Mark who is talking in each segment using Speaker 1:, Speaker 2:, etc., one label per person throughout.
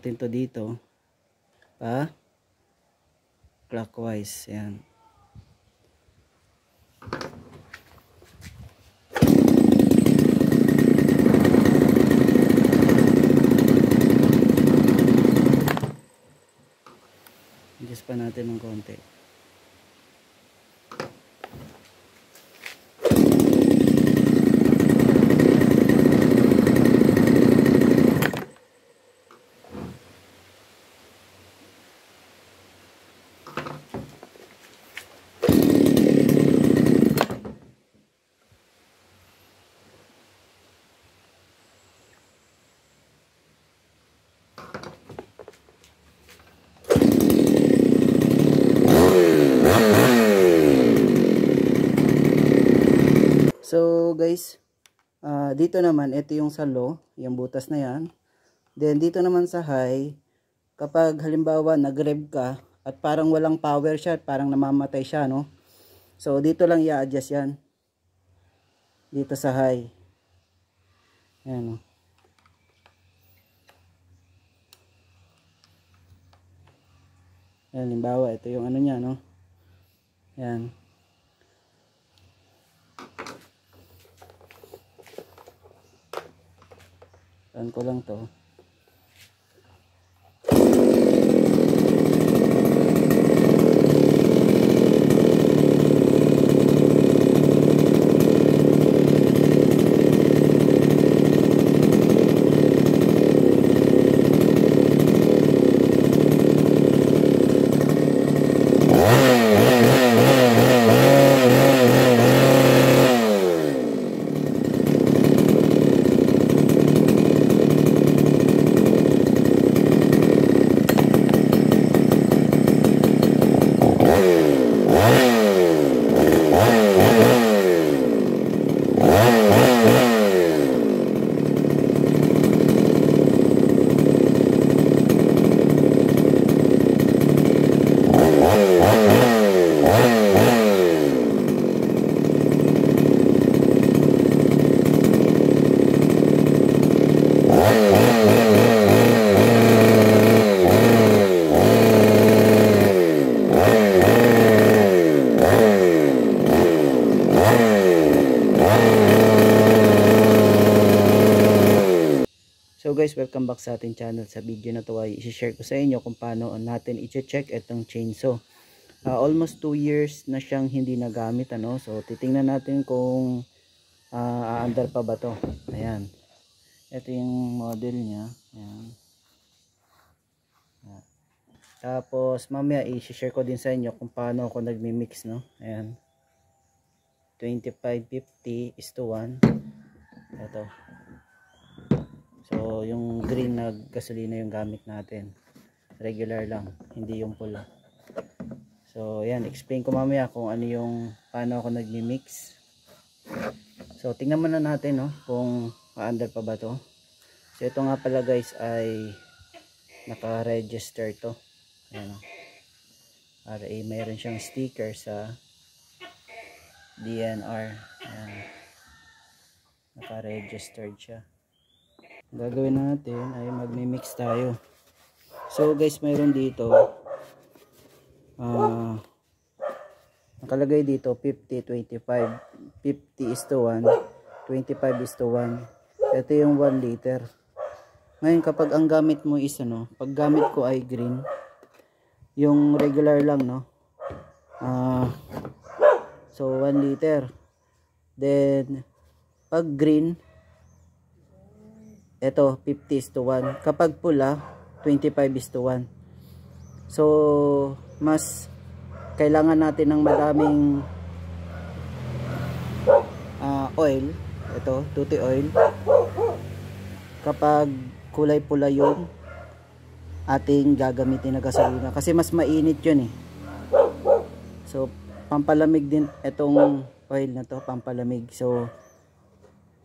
Speaker 1: natin to dito pa clockwise. Yan. Adjust pa natin ng konti. So guys, dito naman, ito yung sa low, yung butas na yan. Then dito naman sa high, kapag halimbawa nag-rev ka at parang walang power siya, parang namamatay siya, no? So dito lang i-adjust yan. Dito sa high. Ayan, no? Ayan, halimbawa, ito yung ano niya, no? Ayan. Saan ko lang to. So guys, welcome back sa ating channel. Sa video na to ay i-share ko sa inyo kung paano natin i-check itong chainsaw. Almost 2 years na siyang hindi nagamit, ano. So titingnan natin kung aandar pa ba to. Ayan. Ito yung model niya. Ayan. Tapos mamaya i-share ko din sa inyo kung paano ako nagmi-mix, no. Ayan. 25-50:1. Ito. So yung green na gasolina yung gamit natin, regular lang, hindi yung pula. So yan, explain ko mamaya kung ano yung paano ako nagmi-mix. So tingnan muna natin, no, kung pa-under pa ba to. So ito nga pala guys ay naka-register to. Ayan, no. RA, mayroon siyang sticker sa DNR. Ayan. Naka-registered siya. Gagawin natin ay magmi-mix tayo. So guys, mayroon dito nakalagay dito 50-25, 50:1, 25:1. Ito yung 1 liter. Ngayon kapag ang gamit mo is ano, pag gamit ko ay green, yung regular lang, no, so 1 liter. Then pag green, ito 50:1. Kapag pula, 25:1. So mas kailangan natin ng madaming oil. Ito, tuti oil. Kapag kulay pula yung ating gagamitin na gasolina, kasi mas mainit yun, eh. So pampalamig din itong oil na to, pampalamig. So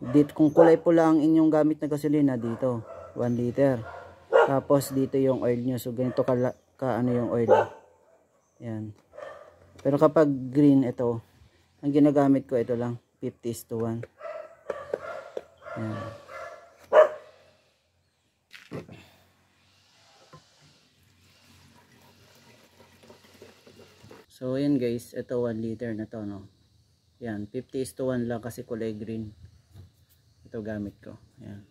Speaker 1: dito, kung kulay pula ang inyong gamit na gasolina, dito 1 liter. Tapos dito yung oil nyo. So ganito ka ano yung oil. Yan. Pero kapag green, ito, ang ginagamit ko ito lang, 50:1. Yan. So yan guys, ito 1 liter na to, no. Yan, 50:1 lang kasi kulay green. Ito gamit ko. Yan.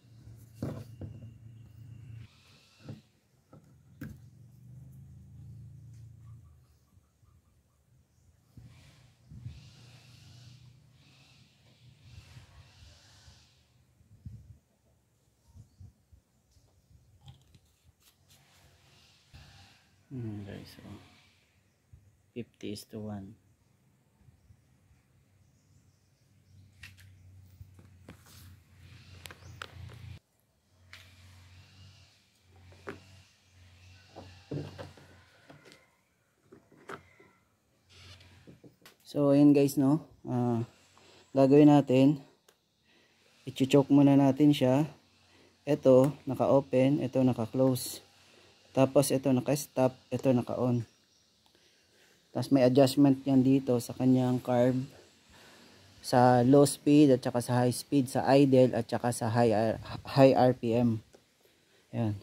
Speaker 1: Guys, so 50:1. So ayan guys, no. Gagawin natin, i-choke muna natin siya. Ito naka-open, ito naka-close. Tapos ito naka-stop, ito naka-on. Tapos may adjustment yan dito sa kanyang carb, sa low speed at saka sa high speed, sa idle at saka sa high RPM. Ayan.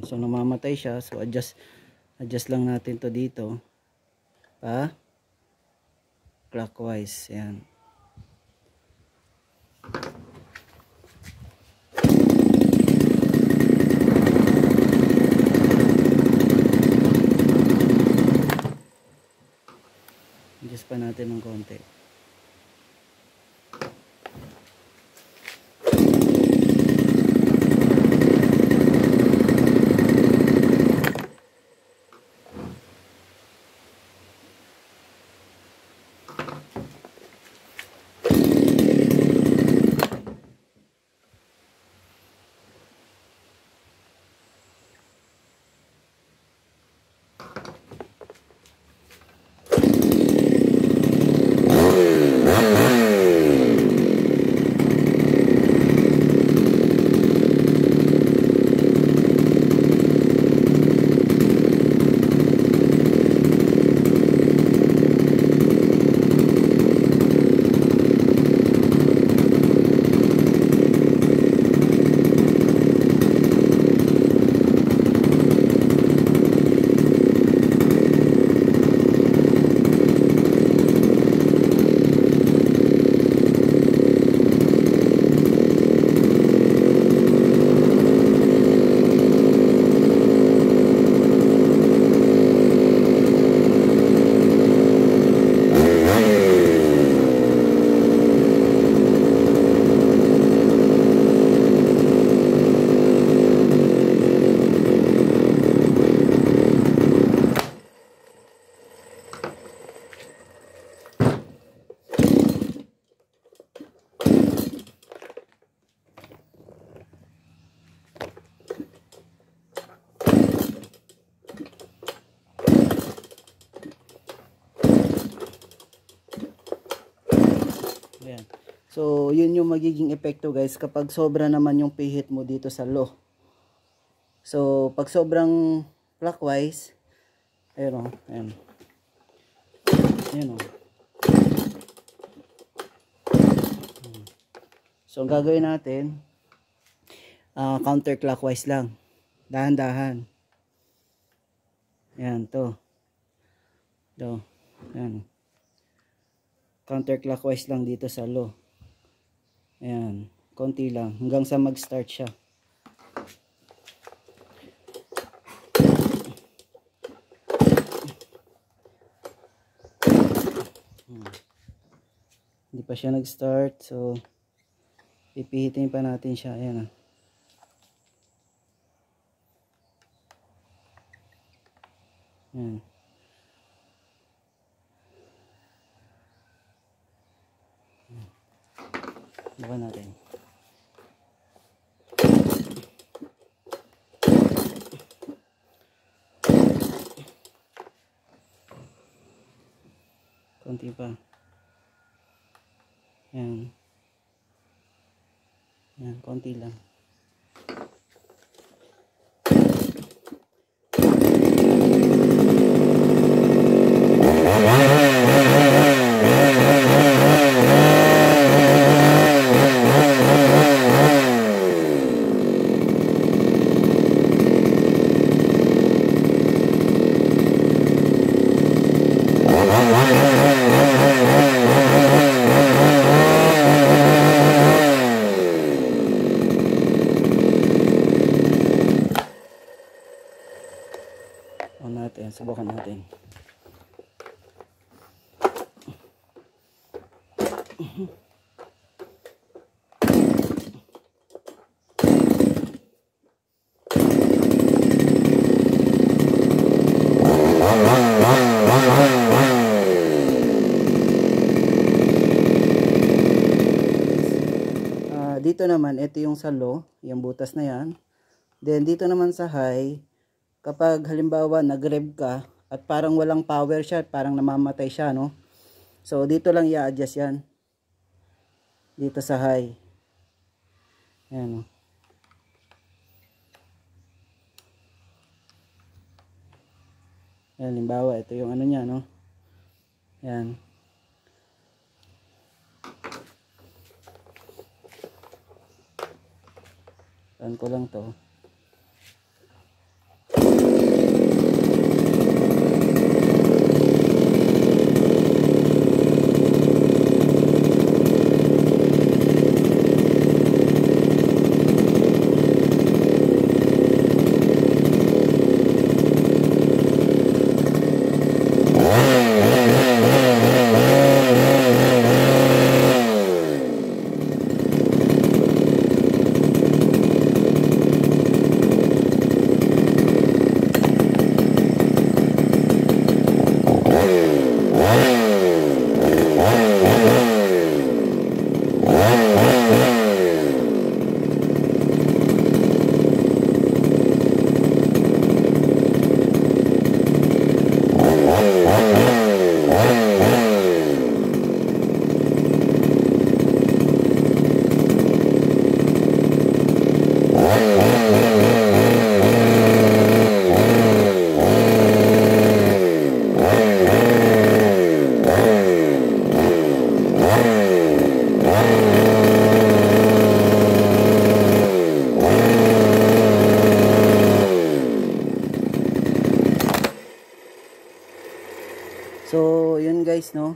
Speaker 1: So namamatay siya, so adjust lang natin to dito pa clockwise. Yan. Adjust pa natin ng konti. Ayan. So, yun yung magiging epekto guys kapag sobra naman yung pihit mo dito sa low. So, pag sobrang clockwise, ayun o, ayan. Ayan o. So, ang gagawin natin, counterclockwise lang. Dahan-dahan. Ayan, to. To. Ayan. Counterclockwise lang dito sa low. Ayan, konti lang hanggang sa mag-start siya. pa siya nag-start. So, pipihitin pa natin siya. Ayan. Ayan. Bukan natin. Konti pa. Ayan. Ayan, konti lang. Natin, subukan natin. Dito naman, ito yung sa low, yung butas na yan. Then dito naman sa high, kapag halimbawa nag-rev ka at parang walang power siya, parang namamatay siya, no? So dito lang i-adjust yan. Dito sa high. Ayan, no? Ayan, halimbawa, ito yung ano niya, no? Ayan. Saan ko lang to. So, yun guys, no?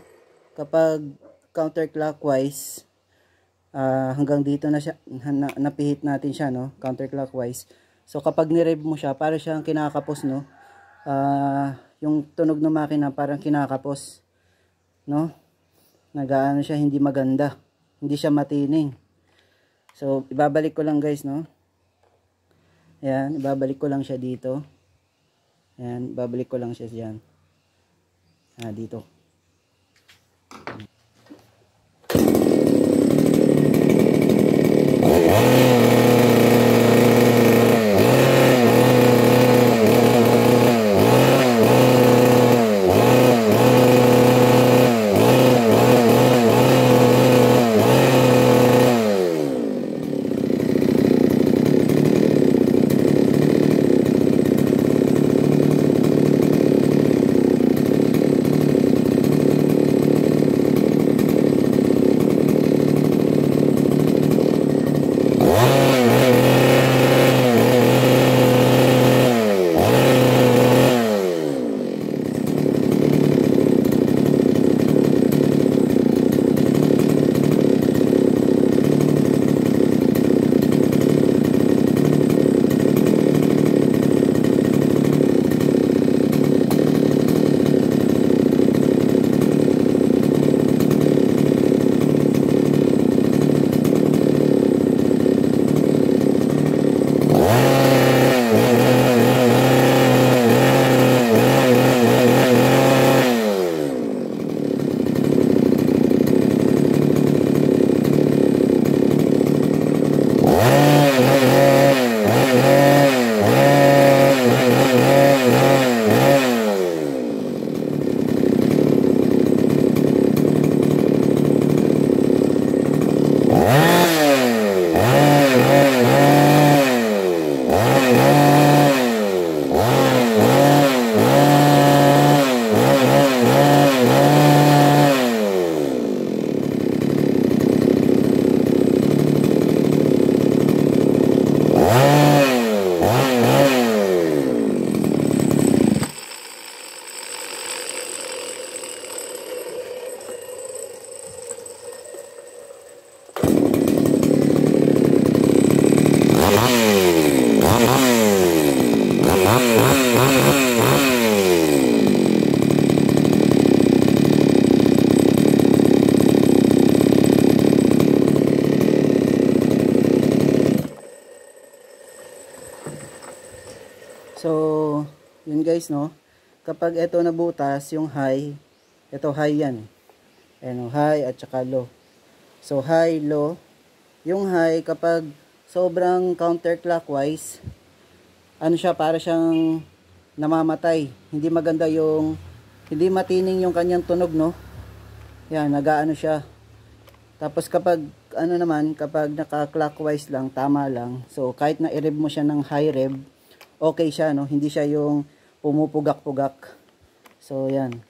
Speaker 1: Kapag counterclockwise, hanggang dito na siya, napihit natin siya, no? Counterclockwise. So, kapag nirev mo siya, para siyang kinakapos, no? Yung tunog ng makina, parang kinakapos, no? Nagaano siya, hindi maganda. Hindi siya matining. So, ibabalik ko lang guys, no? Ayan, ibabalik ko lang siya dito. Ayan, ibabalik ko lang siya diyan. Dito. So, yun guys, no. Kapag ito nabutas, yung high, ito high yan. Ayan, high at saka low. So, high, low. Yung high, kapag sobrang counterclockwise, ano siya, para siyang namamatay. Hindi maganda yung, hindi matining yung kanyang tunog, no. Yan, nagaano siya. Tapos kapag, ano naman, kapag naka-clockwise lang, tama lang. So, kahit na i-rev mo siya ng high rev, okay siya, no. Hindi siya yung pumupugak-pugak. So, yan.